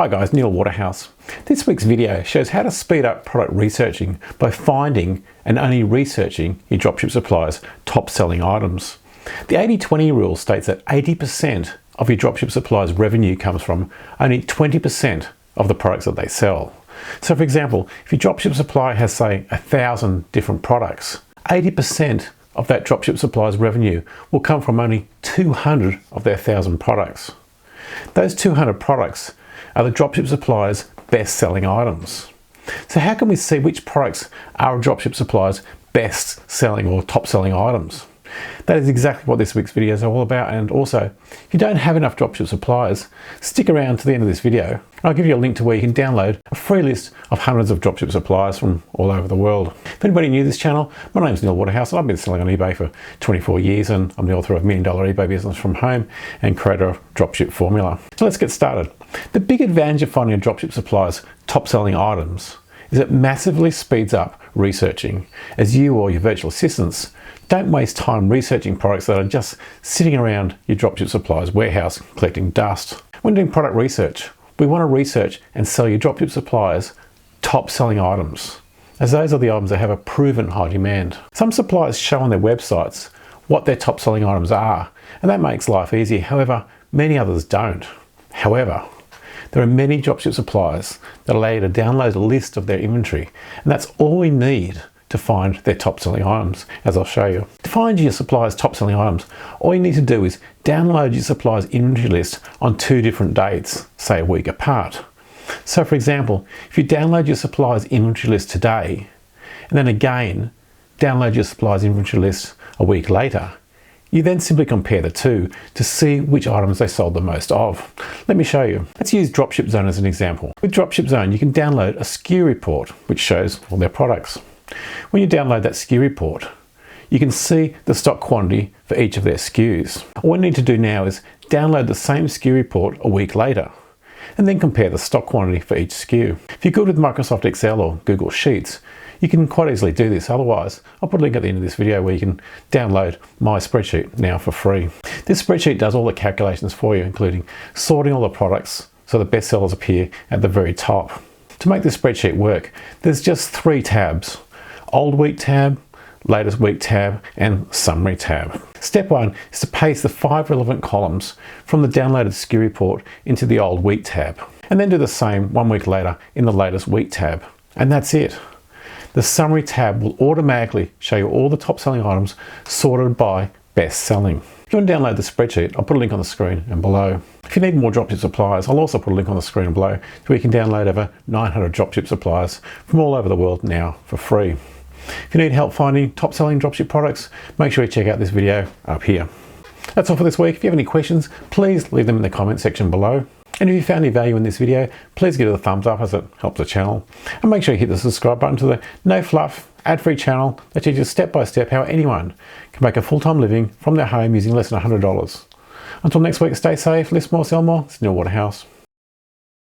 Hi guys, Neil Waterhouse. This week's video shows how to speed up product researching by finding and only researching your dropship suppliers' top selling items. The 80-20 rule states that 80% of your dropship suppliers' revenue comes from only 20% of the products that they sell. So for example, if your dropship supplier has say 1,000 different products, 80% of that dropship supplier's revenue will come from only 200 of their 1,000 products. Those 200 products are the dropship supplier's best-selling items. So how can we see which products are a dropship supplier's best-selling or top-selling items? That is exactly what this week's video is all about. And also, if you don't have enough dropship suppliers, stick around to the end of this video. I'll give you a link to where you can download a free list of hundreds of dropship suppliers from all over the world. If anybody new to this channel, my name is Neil Waterhouse and I've been selling on eBay for 24 years and I'm the author of $1 Million eBay Business from Home and creator of Dropship Formula. So let's get started. The big advantage of finding a dropship supplier's top selling items is it massively speeds up researching, as you or your virtual assistants don't waste time researching products that are just sitting around your dropship supplier's warehouse collecting dust. When doing product research, we want to research and sell your dropship supplier's top selling items, as those are the items that have a proven high demand. Some suppliers show on their websites what their top selling items are, and that makes life easier. However, many others don't. However, there are many dropship suppliers that allow you to download a list of their inventory, and that's all we need to find their top selling items, as I'll show you. To find your supplier's top selling items, all you need to do is download your supplier's inventory list on 2 different dates, say a week apart. So for example, if you download your supplier's inventory list today, and then again download your supplier's inventory list a week later, you then simply compare the two to see which items they sold the most of. Let me show you. Let's use Dropshipzone as an example. With Dropshipzone, you can download a SKU report, which shows all their products. When you download that SKU report, you can see the stock quantity for each of their SKUs. All we need to do now is download the same SKU report a week later, and then compare the stock quantity for each SKU. If you're good with Microsoft Excel or Google Sheets, you can quite easily do this. Otherwise, I'll put a link at the end of this video where you can download my spreadsheet now for free. This spreadsheet does all the calculations for you, including sorting all the products so the best sellers appear at the very top. To make this spreadsheet work, there's just 3 tabs: Old Week tab, Latest Week tab, and Summary tab. Step 1 is to paste the 5 relevant columns from the downloaded SKU report into the Old Week tab, and then do the same 1 week later in the Latest Week tab. And that's it. The Summary tab will automatically show you all the top selling items sorted by best selling. If you want to download the spreadsheet, I'll put a link on the screen and below. If you need more dropship suppliers, I'll also put a link on the screen and below where you can download over 900 dropship suppliers from all over the world now for free. If you need help finding top selling dropship products, make sure you check out this video up here. That's all for this week. If you have any questions, please leave them in the comment section below. And if you found any value in this video, please give it a thumbs up as it helps the channel. And make sure you hit the subscribe button to the no fluff, ad-free channel that teaches step by step how anyone can make a full-time living from their home using less than $100. Until next week, stay safe, list more, sell more. It's Neil Waterhouse.